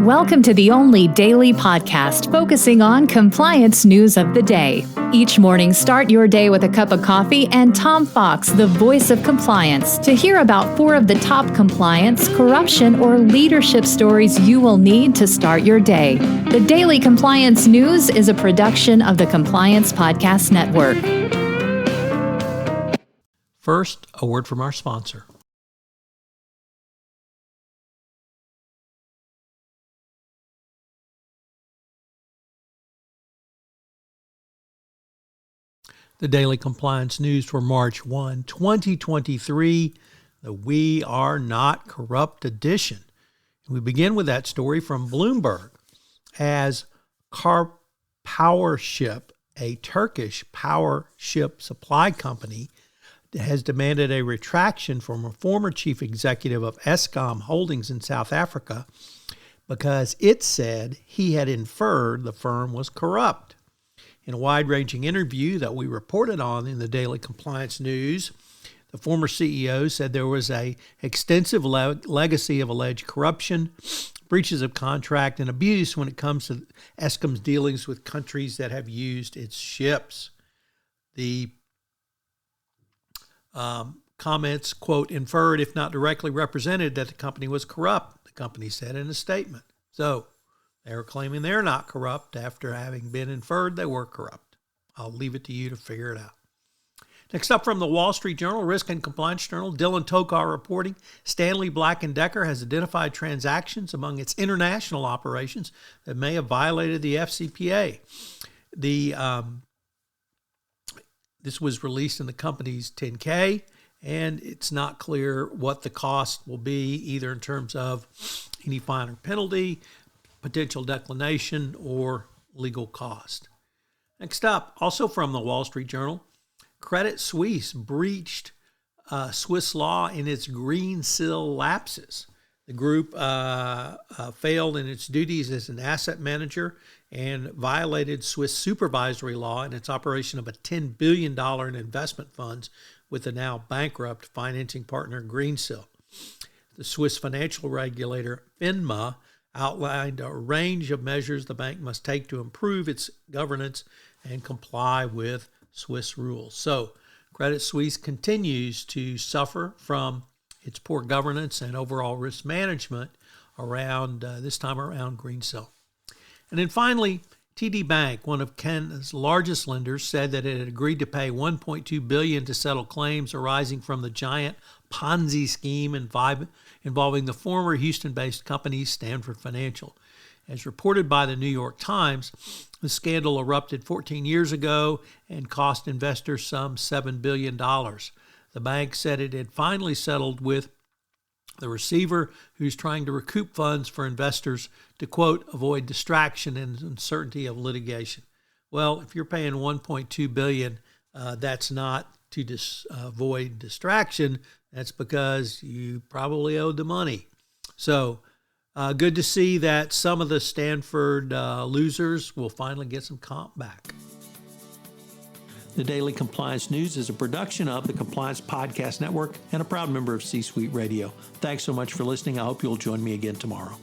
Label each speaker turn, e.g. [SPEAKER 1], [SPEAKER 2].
[SPEAKER 1] Welcome to the only daily podcast focusing on compliance news of the day. Each morning, start your day with a cup of coffee and Tom Fox, the voice of compliance, to hear about 4 of the top compliance, corruption, or leadership stories you will need to start your day. The Daily Compliance News is a production of the Compliance Podcast Network.
[SPEAKER 2] First, a word from our sponsor. The Daily Compliance News for March 1, 2023, the We Are Not Corrupt edition. We begin with that story from Bloomberg as Power Ship, a Turkish power ship supply company, has demanded a retraction from a former chief executive of Eskom Holdings in South Africa because it said he had inferred the firm was corrupt. In a wide-ranging interview that we reported on in the Daily Compliance News, the former CEO said there was an extensive legacy of alleged corruption, breaches of contract, and abuse when it comes to Eskom's dealings with countries that have used its ships. The comments, quote, inferred, if not directly represented, that the company was corrupt, the company said in a statement. So, they were claiming they're not corrupt after having been inferred they were corrupt. I'll leave it to you to figure it out. Next up from the Wall Street Journal, Risk and Compliance Journal, Dylan Tokar reporting, Stanley Black Decker has identified transactions among its international operations that may have violated the FCPA. This was released in the company's 10-K, and it's not clear what the cost will be, either in terms of any fine or penalty, potential declination, or legal cost. Next up, also from the Wall Street Journal, Credit Suisse breached Swiss law in its green seal lapses. The group failed in its duties as an asset manager and violated Swiss supervisory law in its operation of a $10 billion in investment funds with the now bankrupt financing partner Greensill. The Swiss financial regulator FINMA outlined a range of measures the bank must take to improve its governance and comply with Swiss rules. So, Credit Suisse continues to suffer from its poor governance and overall risk management around this time around Greensill. And then finally, TD Bank, one of Canada's largest lenders, said that it had agreed to pay $1.2 billion to settle claims arising from the giant Ponzi scheme involving the former Houston-based company Stanford Financial. As reported by the New York Times, the scandal erupted 14 years ago and cost investors some $7 billion. The bank said it had finally settled with the receiver, who's trying to recoup funds for investors to, quote, avoid distraction and uncertainty of litigation. Well, if you're paying $1.2 billion, that's not to avoid distraction. That's because you probably owed the money. So good to see that some of the Stanford losers will finally get some comp back. The Daily Compliance News is a production of the Compliance Podcast Network and a proud member of C-Suite Radio. Thanks so much for listening. I hope you'll join me again tomorrow.